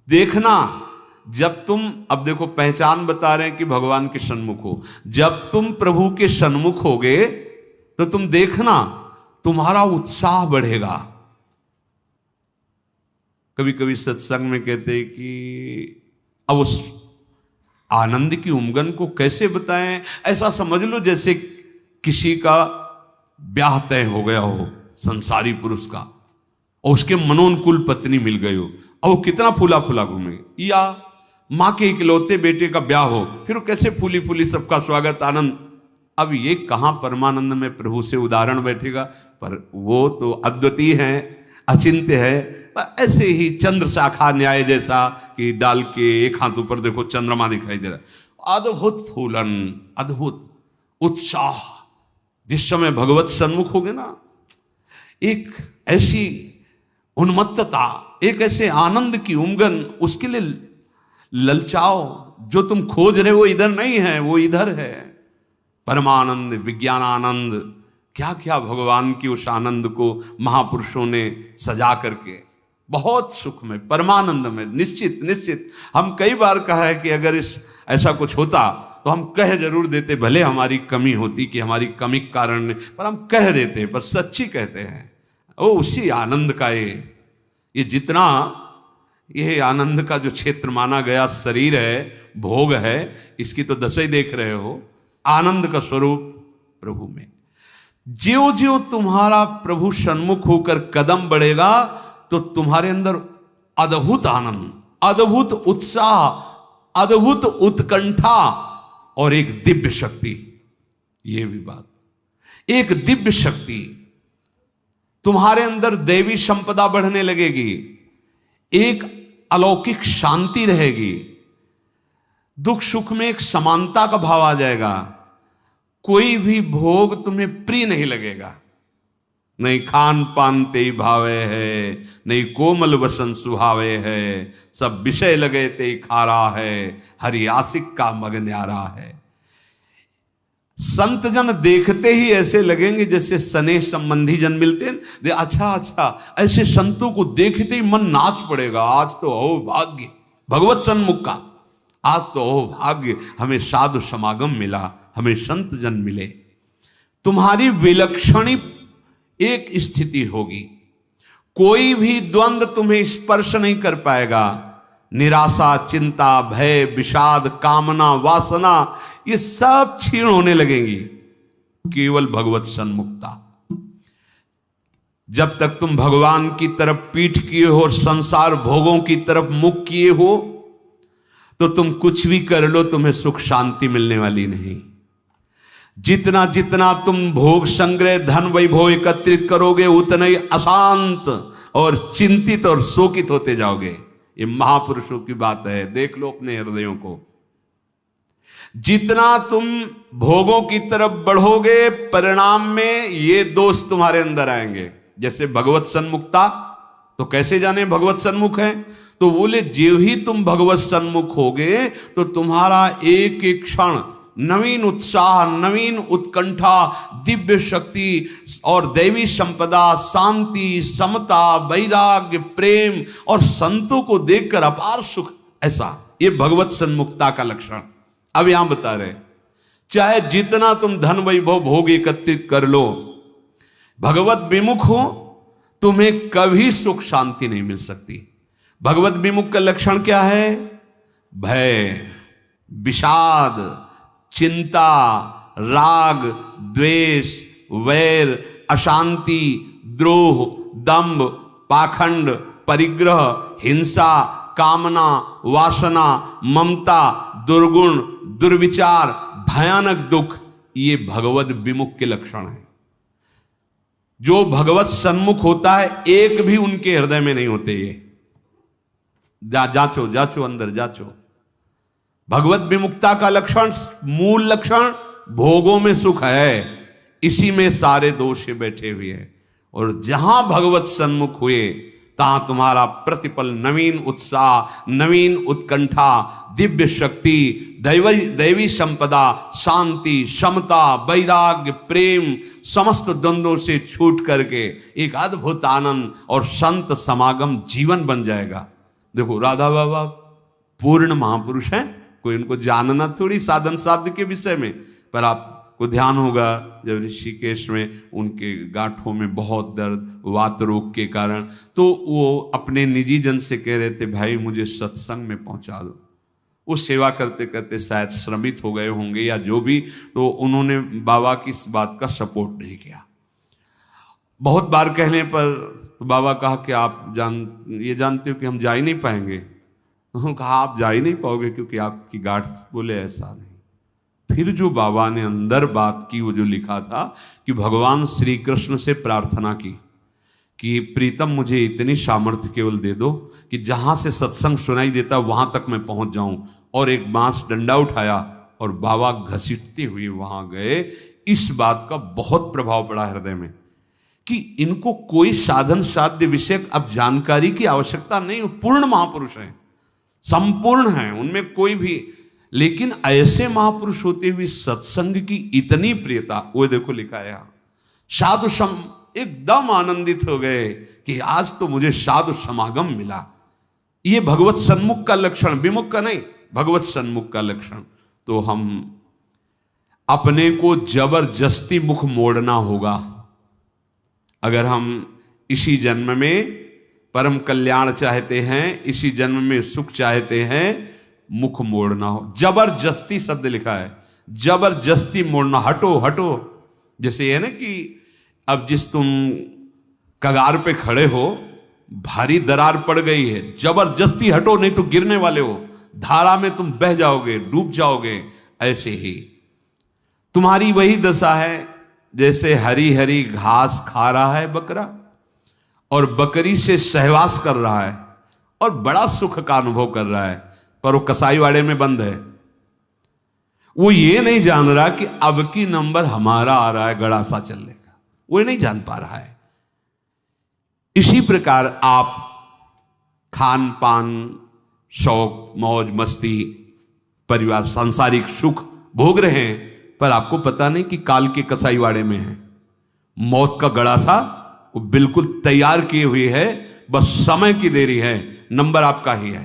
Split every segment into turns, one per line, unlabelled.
देखना, जब तुम, अब देखो पहचान बता रहे हैं कि भगवान के सन्मुख हो, जब तुम प्रभु के सन्मुख होगे तो तुम देखना तुम्हारा उत्साह बढ़ेगा। कभी कभी सत्संग में कहते हैं कि अब उस आनंद की उमंगन को कैसे बताएं। ऐसा समझ लो जैसे किसी का ब्याह तय हो गया हो संसारी पुरुष का, और उसके मनोनुकूल पत्नी मिल गई हो, और वो कितना फूला फूला घूमेगी। या माँ के इकलौते बेटे का ब्याह हो, फिर वो कैसे फूली फूली सबका स्वागत आनंद। अब ये कहाँ परमानंद में प्रभु से उदाहरण बैठेगा, पर वो तो अद्वितीय है, अचिंत्य है। पर ऐसे ही चंद्र शाखा न्याय जैसा कि डाल के एक हाथ ऊपर देखो चंद्रमा दिखाई दे रहा है, अद्भुत फूलन, अद्भुत उत्साह। जिस समय भगवत सन्मुख होगे ना, एक ऐसी उन्मत्तता, एक ऐसे आनंद की उमंगन, उसके लिए ललचाओ। जो तुम खोज रहे हो वो इधर नहीं है, वो इधर है। परमानंद, विज्ञानानंद, क्या क्या भगवान की उस आनंद को महापुरुषों ने सजा करके, बहुत सुख में, परमानंद में। निश्चित निश्चित हम कई बार कहा है कि अगर इस ऐसा कुछ होता तो हम कह जरूर देते, भले हमारी कमी होती कि हमारी कमी के कारण, पर हम कह देते, पर सच्ची कहते हैं। ओ उसी आनंद का ये जितना ये आनंद का जो क्षेत्र माना गया शरीर है, भोग है, इसकी तो दशा ही देख रहे हो। आनंद का स्वरूप प्रभु में। ज्यों ज्यों तुम्हारा प्रभु सन्मुख होकर कदम बढ़ेगा तो तुम्हारे अंदर अद्भुत आनंद, अद्भुत उत्साह, अद्भुत उत्कंठा और एक दिव्य शक्ति। ये भी बात, एक दिव्य शक्ति तुम्हारे अंदर, दैवी संपदा बढ़ने लगेगी, एक अलौकिक शांति रहेगी, दुख सुख में एक समानता का भाव आ जाएगा। कोई भी भोग तुम्हें प्रिय नहीं लगेगा, नहीं खान पान ते भावे है, नहीं कोमल वसन सुहावे है, सब विषय लगे ते खारा है, हरि आशिक का मग न्यारा है। संत जन देखते ही ऐसे लगेंगे जैसे स्नेह संबंधी जन मिलते हैं। अच्छा अच्छा, ऐसे संतों को देखते ही मन नाच पड़ेगा, आज तो हो भाग्य भगवत सन्मुख का, आज तो हो भाग्य, हमें साधु समागम मिला, हमें संत जन मिले। तुम्हारी विलक्षणी एक स्थिति होगी, कोई भी द्वंद्व तुम्हें स्पर्श नहीं कर पाएगा। निराशा, चिंता, भय, विषाद, कामना, वासना, ये सब क्षीण होने लगेंगी। केवल भगवत सन्मुखता। जब तक तुम भगवान की तरफ पीठ किए हो और संसार भोगों की तरफ मुख किए हो, तो तुम कुछ भी कर लो, तुम्हें सुख शांति मिलने वाली नहीं। जितना जितना तुम भोग संग्रह, धन वैभव एकत्रित करोगे, उतना ही अशांत और चिंतित और शोकित होते जाओगे। ये महापुरुषों की बात है, देख लो अपने हृदयों को। जितना तुम भोगों की तरफ बढ़ोगे, परिणाम में ये दोष तुम्हारे अंदर आएंगे। जैसे भगवत सन्मुखता, तो कैसे जाने भगवत सन्मुख है? तो बोले ज्यों ही तुम भगवत सन्मुख होगे तो तुम्हारा एक एक क्षण नवीन उत्साह, नवीन उत्कंठा, दिव्य शक्ति और दैवी संपदा, शांति, समता, वैराग्य, प्रेम और संतों को देखकर अपार सुख, ऐसा ये भगवत सन्मुखता का लक्षण। अब यहां बता रहे, चाहे जितना तुम धन वैभव भोग एकत्रित कर लो, भगवत विमुख हो, तुम्हें कभी सुख शांति नहीं मिल सकती। भगवत विमुख का लक्षण क्या है? भय, विषाद, चिंता, राग, द्वेष, वैर, अशांति, द्रोह, दंभ, पाखंड, परिग्रह, हिंसा, कामना, वासना, ममता, दुर्गुण, दुर्विचार, भयानक दुख, ये भगवत विमुख के लक्षण है। जो भगवत सन्मुख होता है, एक भी उनके हृदय में नहीं होते। ये जांचो जांचो, अंदर जांचो। भगवत विमुक्ता का लक्षण, मूल लक्षण भोगों में सुख है, इसी में सारे दोष बैठे हुए हैं। और जहां भगवत सन्मुख हुए, तहां तुम्हारा प्रतिपल नवीन उत्साह, नवीन उत्कंठा, दिव्य शक्ति, दैवी संपदा, शांति, समता, वैराग्य, प्रेम, समस्त द्वंद्वों से छूट करके एक अद्भुत आनंद और संत समागम जीवन बन जाएगा। देखो राधा बाबा पूर्ण महापुरुष हैं, कोई उनको जानना थोड़ी साधन साध्य के विषय में, पर आपको ध्यान होगा जब ऋषिकेश में उनके गांठों में बहुत दर्द वात रोग के कारण, तो वो अपने निजी जन से कह रहे थे भाई मुझे सत्संग में पहुंचा दो। वो सेवा करते करते शायद श्रमित हो गए होंगे या जो भी, तो उन्होंने बाबा की इस बात का सपोर्ट नहीं किया। बहुत बार कहने पर तो बाबा कहा कि आप ये जानते हो कि हम जा ही नहीं पाएंगे। उन्होंने कहा आप जा ही नहीं पाओगे क्योंकि आपकी गांठ, बोले ऐसा नहीं। फिर जो बाबा ने अंदर बात की, वो जो लिखा था कि भगवान श्री कृष्ण से प्रार्थना की कि प्रीतम मुझे इतनी सामर्थ्य केवल दे दो कि जहां से सत्संग सुनाई देता वहां तक मैं पहुंच जाऊं, और एक बांस डंडा उठाया और बाबा घसीटते हुए वहां गए। इस बात का बहुत प्रभाव पड़ा हृदय में कि इनको कोई साधन साध्य विषय अब जानकारी की आवश्यकता नहीं, पूर्ण महापुरुष हैं, संपूर्ण हैं, उनमें कोई भी, लेकिन ऐसे महापुरुष होते हुए सत्संग की इतनी प्रियता, वो देखो लिखा है साधु सम, एकदम आनंदित हो गए कि आज तो मुझे साधु समागम मिला। ये भगवत सन्मुख का लक्षण, विमुख का नहीं, भगवत सन्मुख का लक्षण। तो हम अपने को जबरदस्ती मुख मोड़ना होगा। अगर हम इसी जन्म में परम कल्याण चाहते हैं, इसी जन्म में सुख चाहते हैं, मुख मोड़ना हो। जबरदस्ती शब्द लिखा है, जबरदस्ती मोड़ना, हटो हटो। जैसे ये ना कि अब जिस तुम कगार पे खड़े हो, भारी दरार पड़ गई है, जबरदस्ती हटो नहीं तो गिरने वाले हो, धारा में तुम बह जाओगे, डूब जाओगे। ऐसे ही तुम्हारी वही दशा है जैसे हरी हरी घास खा रहा है बकरा और बकरी से सहवास कर रहा है और बड़ा सुख का अनुभव कर रहा है, पर वो कसाईवाड़े में बंद है। वो ये नहीं जान रहा कि अब की नंबर हमारा आ रहा है गड़ासा चलने का, वो नहीं जान पा रहा है। इसी प्रकार आप खान पान, शौक, मौज मस्ती, परिवार, सांसारिक सुख भोग रहे हैं, पर आपको पता नहीं कि काल के कसाईवाड़े में है। मौत का गड़ासा वो बिल्कुल तैयार किए हुए है, बस समय की देरी है, नंबर आपका ही है।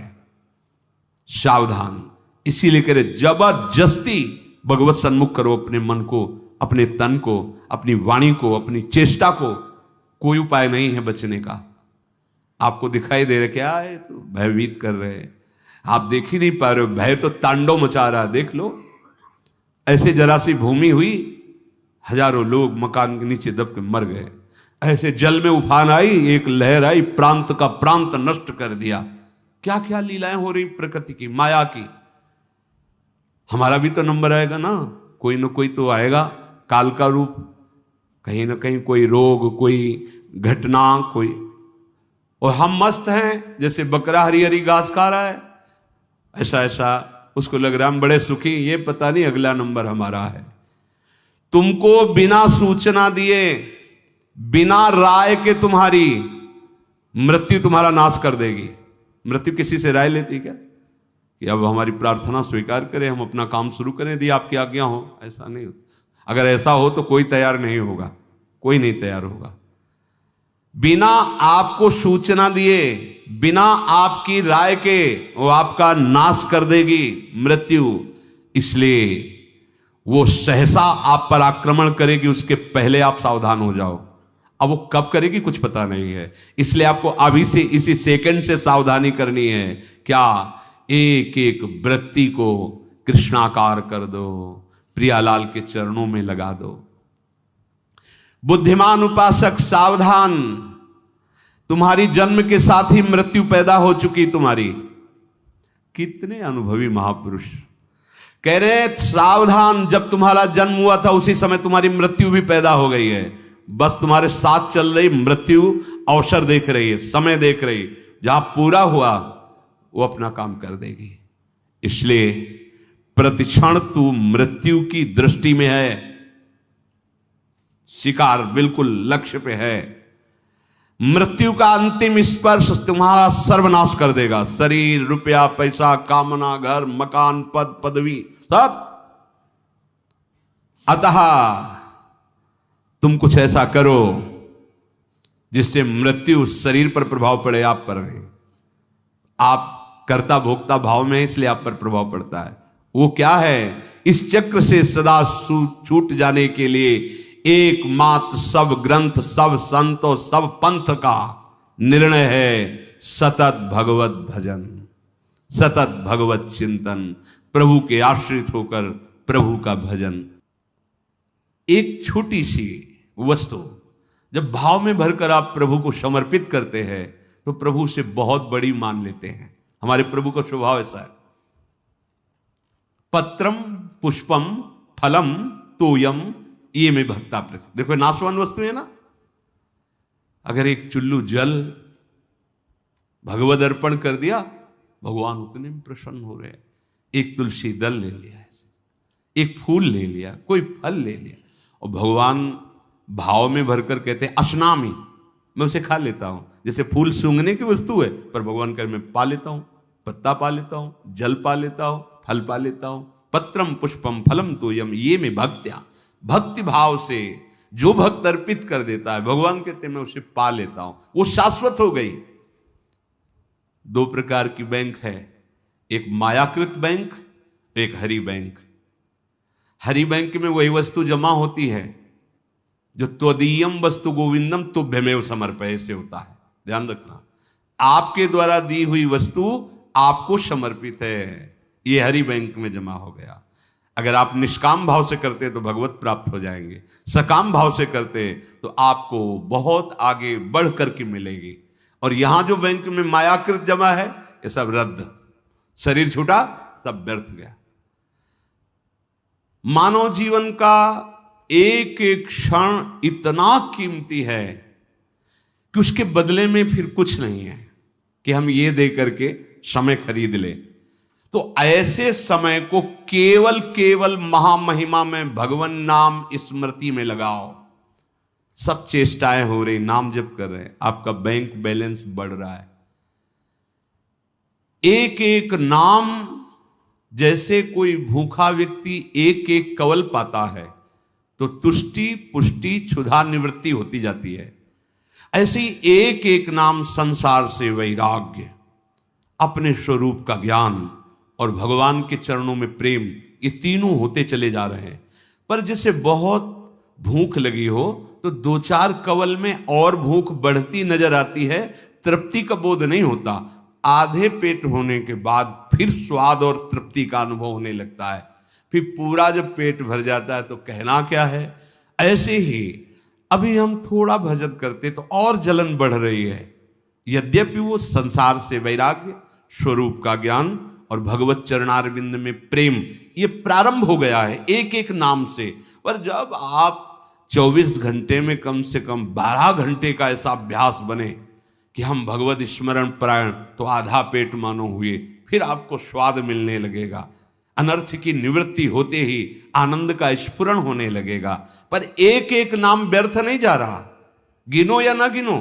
सावधान। इसीलिए कह रहे जबरदस्ती भगवत सन्मुख करो अपने मन को, अपने तन को, अपनी वाणी को, अपनी चेष्टा को। कोई उपाय नहीं है बचने का। आपको दिखाई दे रहा क्या है, तो भयभीत कर रहे हैं, आप देख ही नहीं पा रहे हो, भय तो तांडव मचा रहा है। देख लो, ऐसे जरा सी भूमि हुई, हजारों लोग मकान के नीचे दब के मर गए। ऐसे जल में उफान आई, एक लहर आई, प्रांत का प्रांत नष्ट कर दिया। क्या क्या लीलाएं हो रही प्रकृति की, माया की। हमारा भी तो नंबर आएगा ना, कोई ना कोई तो आएगा, काल का रूप, कहीं ना कहीं कोई रोग, कोई घटना, कोई, और हम मस्त हैं जैसे बकरा हरी हरी घास खा रहा है, ऐसा ऐसा उसको लग रहा है हम बड़े सुखी, ये पता नहीं अगला नंबर हमारा है। तुमको बिना सूचना दिए, बिना राय के तुम्हारी मृत्यु तुम्हारा नाश कर देगी। मृत्यु किसी से राय लेती क्या कि अब हमारी प्रार्थना स्वीकार करें, हम अपना काम शुरू करें, यदि आपकी आज्ञा हो? ऐसा नहीं। अगर ऐसा हो तो कोई तैयार नहीं होगा, कोई नहीं तैयार होगा। बिना आपको सूचना दिए, बिना आपकी राय के वो आपका नाश कर देगी मृत्यु। इसलिए वो सहसा आप पर आक्रमण करेगी, उसके पहले आप सावधान हो जाओ। अब वो कब करेगी कुछ पता नहीं है, इसलिए आपको अभी से, इसी सेकंड से सावधानी करनी है। क्या? एक एक वृत्ति को कृष्णाकार कर दो, प्रियालाल के चरणों में लगा दो। बुद्धिमान उपासक सावधान, तुम्हारी जन्म के साथ ही मृत्यु पैदा हो चुकी तुम्हारी। कितने अनुभवी महापुरुष कह रहे सावधान, जब तुम्हारा जन्म हुआ था उसी समय तुम्हारी मृत्यु भी पैदा हो गई है। बस तुम्हारे साथ चल रही मृत्यु अवसर देख रही है, समय देख रही, जहां पूरा हुआ वो अपना काम कर देगी। इसलिए प्रतिक्षण तू मृत्यु की दृष्टि में है, शिकार बिल्कुल लक्ष्य पे है। मृत्यु का अंतिम स्पर्श तुम्हारा सर्वनाश कर देगा। शरीर, रुपया, पैसा, कामना, घर, मकान, पद, पदवी, सब। अतः तुम कुछ ऐसा करो जिससे मृत्यु शरीर पर प्रभाव पड़े, आप पर नहीं। आप कर्ता भोक्ता भाव में, इसलिए आप पर प्रभाव पड़ता है। वो क्या है? इस चक्र से सदा छूट जाने के लिए एकमात्र सब ग्रंथ, सब संत और सब पंथ का निर्णय है सतत भगवत भजन, सतत भगवत चिंतन, प्रभु के आश्रित होकर प्रभु का भजन। एक छोटी सी वस्तु जब भाव में भरकर आप प्रभु को समर्पित करते हैं तो प्रभु से बहुत बड़ी मान लेते हैं। हमारे प्रभु का स्वभाव ऐसा है। पत्रम पुष्पम फलम तोयम ये में भक्ता प्रति। देखो नाशवान वस्तु है ना। अगर एक चुल्लू जल भगवद अर्पण कर दिया, भगवान उतने में प्रसन्न हो रहे हैं। एक तुलसी दल ले लिया, ऐसे एक फूल ले लिया, कोई फल ले लिया, और भगवान भाव में भरकर कहते हैं अश्नामी, मैं उसे खा लेता हूं। जैसे फूल सूंघने की वस्तु है, पर भगवान कह मैं पा लेता हूं, पत्ता पा लेता हूं, जल पा लेता हूं, फल पा लेता हूं। पत्रम पुष्पम फलम तोयम ये में भक्त्या, भक्ति भाव से जो भक्त अर्पित कर देता है, भगवान कहते हैं मैं उसे पा लेता हूं, वो शाश्वत हो गई। दो प्रकार की बैंक है, एक मायाकृत बैंक, एक हरि बैंक। हरि बैंक में वही वस्तु जमा होती है जो त्वदीयम वस्तु गोविंदम तुभ्यमेव समर्पय से होता है। ध्यान रखना, आपके द्वारा दी हुई वस्तु आपको समर्पित है, ये हरि बैंक में जमा हो गया। अगर आप निष्काम भाव से करते तो भगवत प्राप्त हो जाएंगे, सकाम भाव से करते तो आपको बहुत आगे बढ़ करके मिलेगी। और यहां जो बैंक में मायाकृत जमा है ये सब रद्द, शरीर छूटा, सब व्यर्थ गया। मानव जीवन का एक एक क्षण इतना कीमती है कि उसके बदले में फिर कुछ नहीं है कि हम ये दे करके समय खरीद ले। तो ऐसे समय को केवल केवल महामहिमा में भगवान नाम स्मृति में लगाओ। सब चेष्टाएं हो रही, नाम जप कर रहे हैं, आपका बैंक बैलेंस बढ़ रहा है। एक एक नाम, जैसे कोई भूखा व्यक्ति एक एक कवल पाता है तो तुष्टि पुष्टि क्षुधा निवृत्ति होती जाती है, ऐसे ही एक एक नाम संसार से वैराग्य, अपने स्वरूप का ज्ञान और भगवान के चरणों में प्रेम, ये तीनों होते चले जा रहे हैं। पर जैसे बहुत भूख लगी हो तो दो चार कवल में और भूख बढ़ती नजर आती है, तृप्ति का बोध नहीं होता। आधे पेट होने के बाद फिर स्वाद और तृप्ति का अनुभव होने लगता है। फिर पूरा जब पेट भर जाता है तो कहना क्या है। ऐसे ही अभी हम थोड़ा भजन करते तो और जलन बढ़ रही है। यद्यपि वो संसार से वैराग्य, स्वरूप का ज्ञान और भगवत चरणारविंद में प्रेम, ये प्रारंभ हो गया है एक एक नाम से। पर जब आप 24 घंटे में कम से कम 12 घंटे का ऐसा अभ्यास बने कि हम भगवत स्मरण परायण, तो आधा पेट मानो हुए, फिर आपको स्वाद मिलने लगेगा, अनर्थ की निवृत्ति होते ही आनंद का स्फुरण होने लगेगा। पर एक एक नाम व्यर्थ नहीं जा रहा, गिनो या ना गिनो।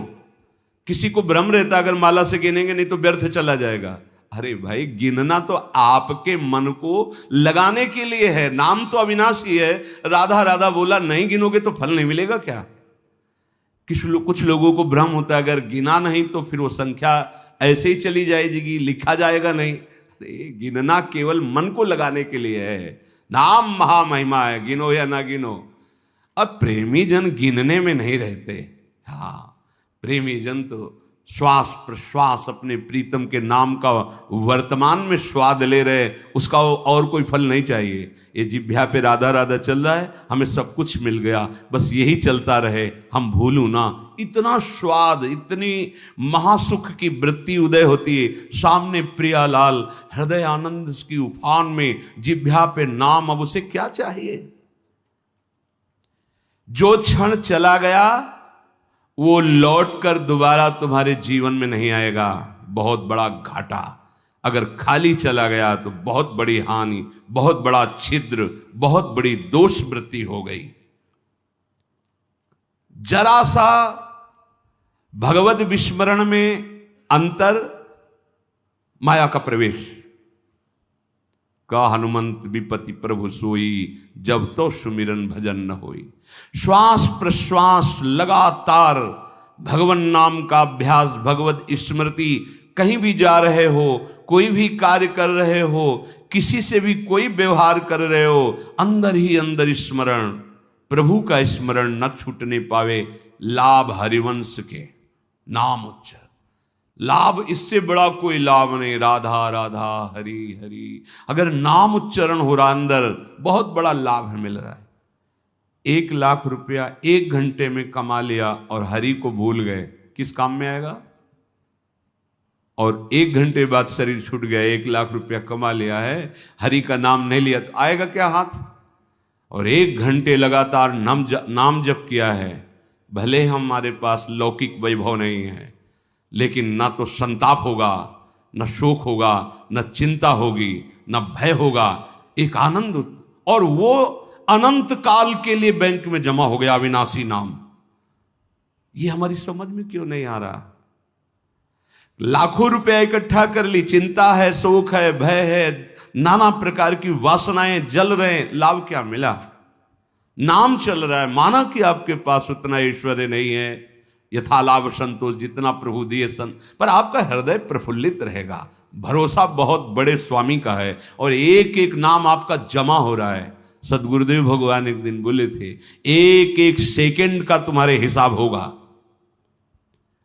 किसी को भ्रम रहता अगर माला से गिनेंगे नहीं तो व्यर्थ चला जाएगा। अरे भाई, गिनना तो आपके मन को लगाने के लिए है, नाम तो अविनाशी है। राधा राधा बोला, नहीं गिनोगे तो फल नहीं मिलेगा क्या? कुछ लोगों को भ्रम होता है अगर गिना नहीं तो फिर वो संख्या ऐसे ही चली जाएगी, लिखा जाएगा नहीं। अरे गिनना केवल मन को लगाने के लिए है, नाम महामहिमा है, गिनो या ना गिनो। अब प्रेमी जन गिनने में नहीं रहते। हाँ, प्रेमी जन तो श्वास प्रश्वास अपने प्रीतम के नाम का वर्तमान में स्वाद ले रहे, उसका और कोई फल नहीं चाहिए। ये जिह्वा पे राधा राधा चल रहा है, हमें सब कुछ मिल गया, बस यही चलता रहे, हम भूलूं ना। इतना स्वाद, इतनी महासुख की वृत्ति उदय होती है। सामने प्रियालाल हृदय आनंद की उफान में, जिह्वा पे नाम, अब उसे क्या चाहिए? जो क्षण चला गया वो लौटकर दोबारा तुम्हारे जीवन में नहीं आएगा, बहुत बड़ा घाटा। अगर खाली चला गया तो बहुत बड़ी हानि, बहुत बड़ा छिद्र, बहुत बड़ी दोष वृत्ति हो गई। जरा सा भगवत विस्मरण में अंतर, माया का प्रवेश। का हनुमंत विपति प्रभु सोई, जब तो सुमिरन भजन न होई। श्वास प्रश्वास लगातार भगवन नाम का अभ्यास, भगवत स्मृति कहीं भी जा रहे हो, कोई भी कार्य कर रहे हो, किसी से भी कोई व्यवहार कर रहे हो, अंदर ही अंदर स्मरण, प्रभु का स्मरण न छूटने पावे। लाभ हरिवंश के नाम उच्चारण, लाभ इससे बड़ा कोई लाभ नहीं। राधा राधा हरि हरि, अगर नाम उच्चारण हो रहा अंदर, बहुत बड़ा लाभ है, मिल रहा है। 1,00,000 रुपया 1 घंटे में कमा लिया और हरि को भूल गए, किस काम में आएगा? और 1 घंटे बाद शरीर छूट गया, 1,00,000 रुपया कमा लिया है, हरि का नाम नहीं लिया, तो आएगा क्या हाथ? और 1 घंटे लगातार नाम जप किया है, भले हमारे पास लौकिक वैभव नहीं है, लेकिन ना तो संताप होगा, न शोक होगा, न चिंता होगी, न भय होगा, एक आनंद, और वो अनंत काल के लिए बैंक में जमा हो गया अविनाशी नाम। ये हमारी समझ में क्यों नहीं आ रहा? लाखों रुपया इकट्ठा कर ली, चिंता है, शोक है, भय है, नाना प्रकार की वासनाएं जल रहे, लाभ क्या मिला? नाम चल रहा है, माना कि आपके पास उतना ऐश्वर्य नहीं है, यथा लाभ संतोष, जितना प्रभु दिए पर आपका हृदय प्रफुल्लित रहेगा, भरोसा बहुत बड़े स्वामी का है, और एक एक नाम आपका जमा हो रहा है। सदगुरुदेव भगवान एक दिन बोले थे, एक एक सेकंड का तुम्हारे हिसाब होगा।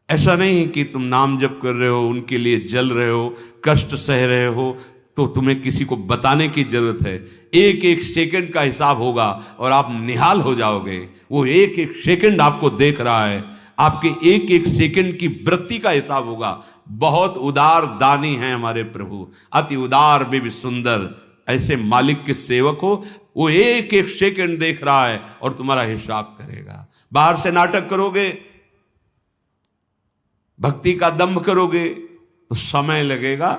ऐसा नहीं कि तुम नाम जप कर रहे हो, उनके लिए जल रहे हो, कष्ट सह रहे हो, तो तुम्हें किसी को बताने की जरूरत है। एक एक सेकंड का हिसाब होगा और आप निहाल हो जाओगे। वो एक एक सेकंड आपको देख रहा है, आपके एक एक सेकंड की वृत्ति का हिसाब होगा। बहुत उदार दानी हैं हमारे प्रभु, अति उदार भी सुंदर। ऐसे मालिक के सेवक हो, वो एक एक सेकंड देख रहा है और तुम्हारा हिसाब करेगा। बाहर से नाटक करोगे, भक्ति का दंभ करोगे तो समय लगेगा,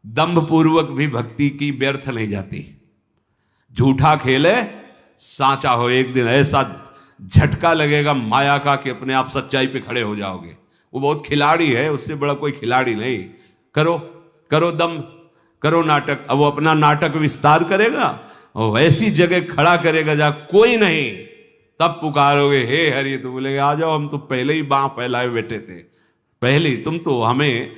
दंभ पूर्वक भी भक्ति की व्यर्थ नहीं जाती। झूठा खेले साचा हो, एक दिन ऐसा झटका लगेगा माया का कि अपने आप सच्चाई पे खड़े हो जाओगे। वो बहुत खिलाड़ी है, उससे बड़ा कोई खिलाड़ी नहीं। करो करो दम, करो नाटक। अब वो अपना नाटक विस्तार करेगा और ऐसी जगह खड़ा करेगा जहां कोई नहीं, तब पुकारोगे हे हरि, तो बोलेगे आ जाओ, हम तो पहले ही बांह फैलाए बैठे थे, पहले ही तुम तो हमें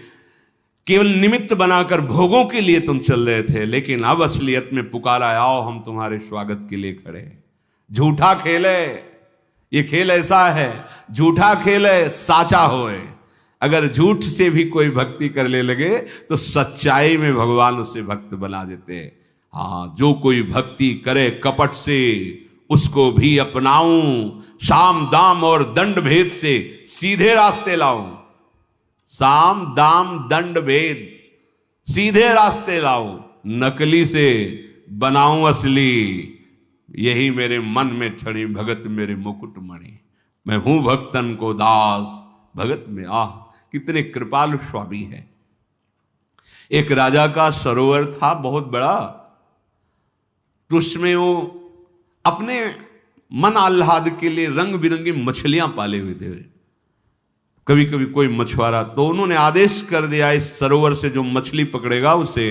केवल निमित्त बनाकर भोगों के लिए तुम चल रहे थे, लेकिन अब असलियत में पुकारा, आओ हम तुम्हारे स्वागत के लिए खड़े हैं। झूठा खेले, ये खेल ऐसा है, झूठा खेले साचा होए। अगर झूठ से भी कोई भक्ति करने लगे तो सच्चाई में भगवान उसे भक्त बना देते हैं। हाँ, जो कोई भक्ति करे कपट से, उसको भी अपनाऊं, साम दाम और दंड भेद से सीधे रास्ते लाऊं। साम दाम दंड भेद, सीधे रास्ते लाऊं, नकली से बनाऊं असली। यही मेरे मन में छड़ी भगत मेरे मुकुट मणि। मैं हूं भक्तन को दास, भगत में आह। कितने कृपालु स्वामी है। एक राजा का सरोवर था बहुत बड़ा, तो उसमें वो अपने मन आह्लाद के लिए रंग बिरंगी मछलियां पाले हुए थे। कभी कभी कोई मछुआरा, तो उन्होंने आदेश कर दिया, इस सरोवर से जो मछली पकड़ेगा उसे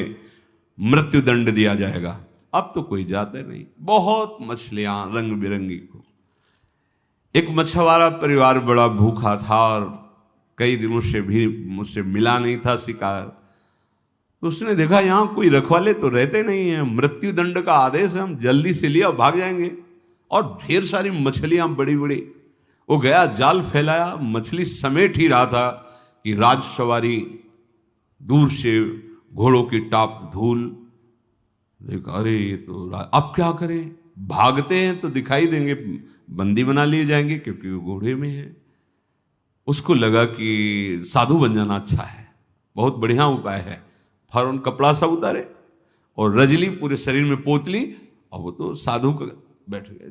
मृत्यु दंड दिया जाएगा। अब तो कोई जाता नहीं, बहुत मछलियां रंग बिरंगी को। एक मछुआरा परिवार बड़ा भूखा था और कई दिनों से भी मुझसे मिला नहीं था शिकार। तो उसने देखा यहां कोई रखवाले तो रहते नहीं है, मृत्यु दंड का आदेश है, हम जल्दी से लिया भाग जाएंगे। और ढेर सारी मछलियां बड़ी बड़ी। वो गया, जाल फैलाया, मछली समेट ही रहा था कि राजसवारी दूर से घोड़ों की टाप धूल। देखा, अरे ये तो अब क्या करें, भागते हैं तो दिखाई देंगे, बंदी बना लिए जाएंगे क्योंकि वो घोड़े में है। उसको लगा कि साधु बन जाना अच्छा है, बहुत बढ़िया उपाय है। फौरन कपड़ा सा उतारे और रजली पूरे शरीर में पोतली, और वो तो साधु का बैठ गए,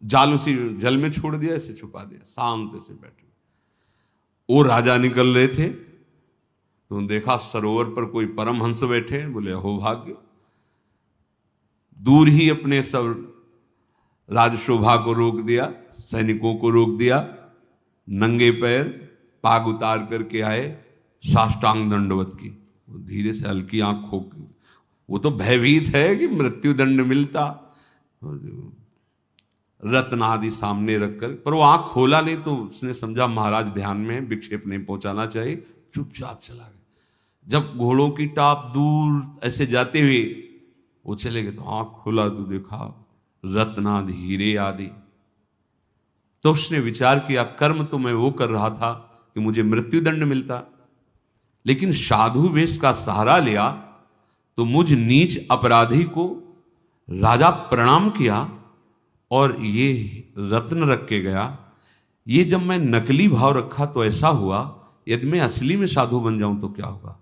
जाल उसी जल में छोड़ दिया, ऐसे छुपा दिया, शांत से बैठ गए। वो राजा निकल रहे थे तो देखा सरोवर पर कोई परमहंस बैठे, बोले हो भाग्य। दूर ही अपने सब राजशोभा को रोक दिया, सैनिकों को रोक दिया, नंगे पैर पाग उतार करके आए, साष्टांग दंडवत की। धीरे से हल्की आंख खोल, वो तो भयभीत है कि मृत्यु दंड मिलता, रत्न आदि सामने रखकर, पर वो आंख खोला नहीं। तो उसने समझा महाराज ध्यान में, विक्षेप नहीं पहुंचाना चाहिए, चुपचाप चला गया। जब घोड़ों की टाप दूर ऐसे जाते हुए वो चले गए तो आंख खोला तो देखा रत्नादि हीरे आदि। तो उसने विचार किया, कर्म तो मैं वो कर रहा था कि मुझे मृत्युदंड मिलता, लेकिन साधु वेश का सहारा लिया तो मुझ नीच अपराधी को राजा प्रणाम किया और ये रत्न रख के गया। ये जब मैं नकली भाव रखा तो ऐसा हुआ, यदि मैं असली में साधु बन जाऊं तो क्या होगा।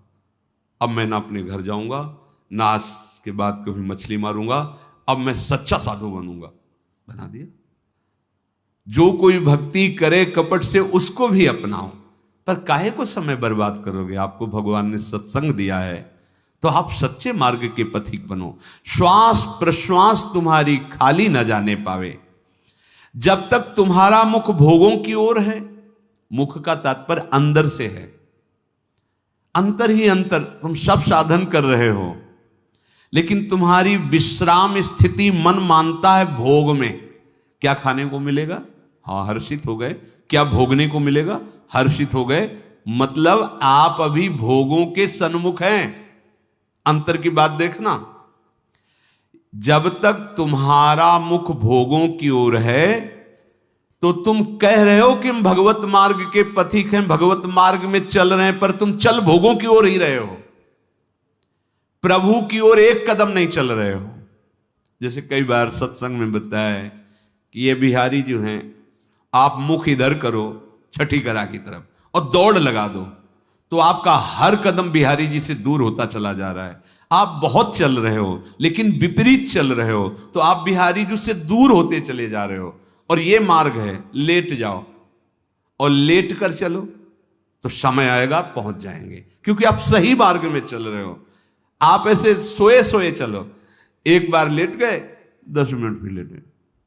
अब मैं ना अपने घर जाऊंगा, ना आज के बाद कभी मछली मारूंगा, अब मैं सच्चा साधु बनूंगा। बना दिया। जो कोई भक्ति करे कपट से उसको भी अपनाओ, पर काहे को समय बर्बाद करोगे। आपको भगवान ने सत्संग दिया है तो आप सच्चे मार्ग के पथिक बनो। श्वास प्रश्वास तुम्हारी खाली न जाने पावे। जब तक तुम्हारा मुख भोगों की ओर है, मुख का तात्पर्य अंदर से है, अंतर ही अंतर, तुम सब साधन कर रहे हो लेकिन तुम्हारी विश्राम स्थिति मन मानता है भोग में। क्या खाने को मिलेगा, हाँ हर्षित हो गए। क्या भोगने को मिलेगा, हर्षित हो गए। मतलब आप अभी भोगों के सन्मुख हैं। अंतर की बात देखना। जब तक तुम्हारा मुख भोगों की ओर है तो तुम कह रहे हो कि हम भगवत मार्ग के पथिक हैं, भगवत मार्ग में चल रहे हैं, पर तुम चल भोगों की ओर ही रहे हो, प्रभु की ओर एक कदम नहीं चल रहे हो। जैसे कई बार सत्संग में बताया है कि ये बिहारी जो हैं, आप मुख इधर करो छठी करा की तरफ और दौड़ लगा दो तो आपका हर कदम बिहारी जी से दूर होता चला जा रहा है। आप बहुत चल रहे हो लेकिन विपरीत चल रहे हो तो आप बिहारी जी से दूर होते चले जा रहे हो। और ये मार्ग है, लेट जाओ और लेट कर चलो तो समय आएगा पहुंच जाएंगे, क्योंकि आप सही मार्ग में चल रहे हो। आप ऐसे सोए सोए चलो, एक बार लेट गए 10 मिनट फिर लेटे,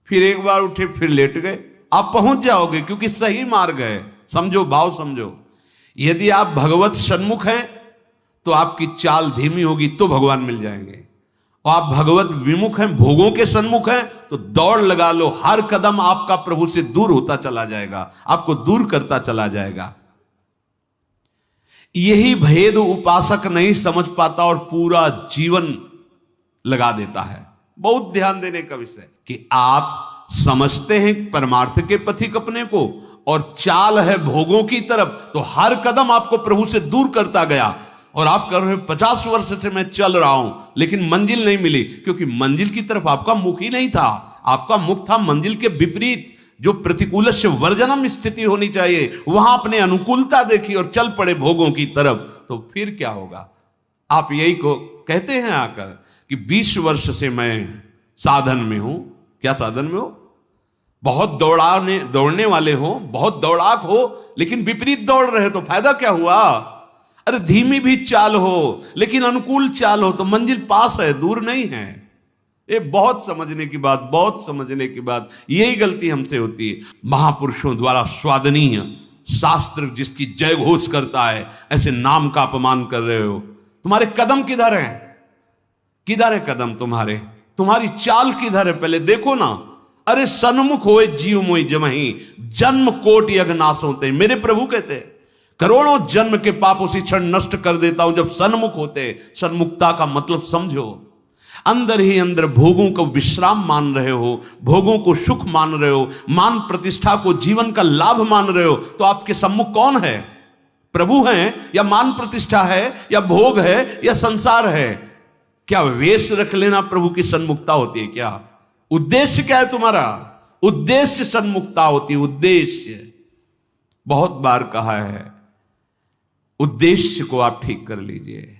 फिर एक बार उठे फिर लेट गए, आप पहुंच जाओगे क्योंकि सही मार्ग है। समझो, भाव समझो। यदि आप भगवत सन्मुख हैं तो आपकी चाल धीमी होगी तो भगवान मिल जाएंगे, और आप भगवत विमुख हैं, भोगों के सन्मुख हैं तो दौड़ लगा लो। हर कदम आपका प्रभु से दूर होता चला जाएगा, आपको दूर करता चला जाएगा। यही भेद उपासक नहीं समझ पाता और पूरा जीवन लगा देता है। बहुत ध्यान देने का विषय कि आप समझते हैं परमार्थ के पथिक अपने को और चाल है भोगों की तरफ, तो हर कदम आपको प्रभु से दूर करता गया। और आप कर रहे 50 वर्ष से मैं चल रहा हूं लेकिन मंजिल नहीं मिली, क्योंकि मंजिल की तरफ आपका मुख ही नहीं था। आपका मुख था मंजिल के विपरीत। जो प्रतिकूल से वर्जनम स्थिति होनी चाहिए, वहां अपने अनुकूलता देखी और चल पड़े भोगों की तरफ, तो फिर क्या होगा। आप यही को कहते हैं आकर कि 20 वर्ष से मैं साधन में हूं। क्या साधन में हो? बहुत दौड़ने वाले हो, बहुत दौड़ाक हो, लेकिन विपरीत दौड़ रहे तो फायदा क्या हुआ। अरे धीमी भी चाल हो लेकिन अनुकूल चाल हो तो मंजिल पास है, दूर नहीं है। ये बहुत समझने की बात, बहुत समझने की बात। यही गलती हमसे होती है। महापुरुषों द्वारा स्वादनीय शास्त्र जिसकी जय घोष करता है, ऐसे नाम का अपमान कर रहे हो। तुम्हारे कदम किधर हैं? किधर है कदम तुम्हारे? तुम्हारी चाल किधर है? पहले देखो ना। अरे सन्मुख होए जीव मोई जमही, जन्म कोट यज्ञ नाश होते। मेरे प्रभु कहते हैं करोड़ों जन्म के पाप उसी क्षण नष्ट कर देता हूं जब सन्मुख होते। सन्मुखता का मतलब समझो। अंदर ही अंदर भोगों को विश्राम मान रहे हो, भोगों को सुख मान रहे हो, मान प्रतिष्ठा को जीवन का लाभ मान रहे हो, तो आपके सम्मुख कौन है? प्रभु हैं या मान प्रतिष्ठा है या भोग है या संसार है? क्या वेश रख लेना प्रभु की सन्मुखता होती है? क्या उद्देश्य क्या है तुम्हारा? उद्देश्य सन्मुखता होती है। उद्देश्य बहुत बार कहा है, उद्देश्य को आप ठीक कर लीजिए।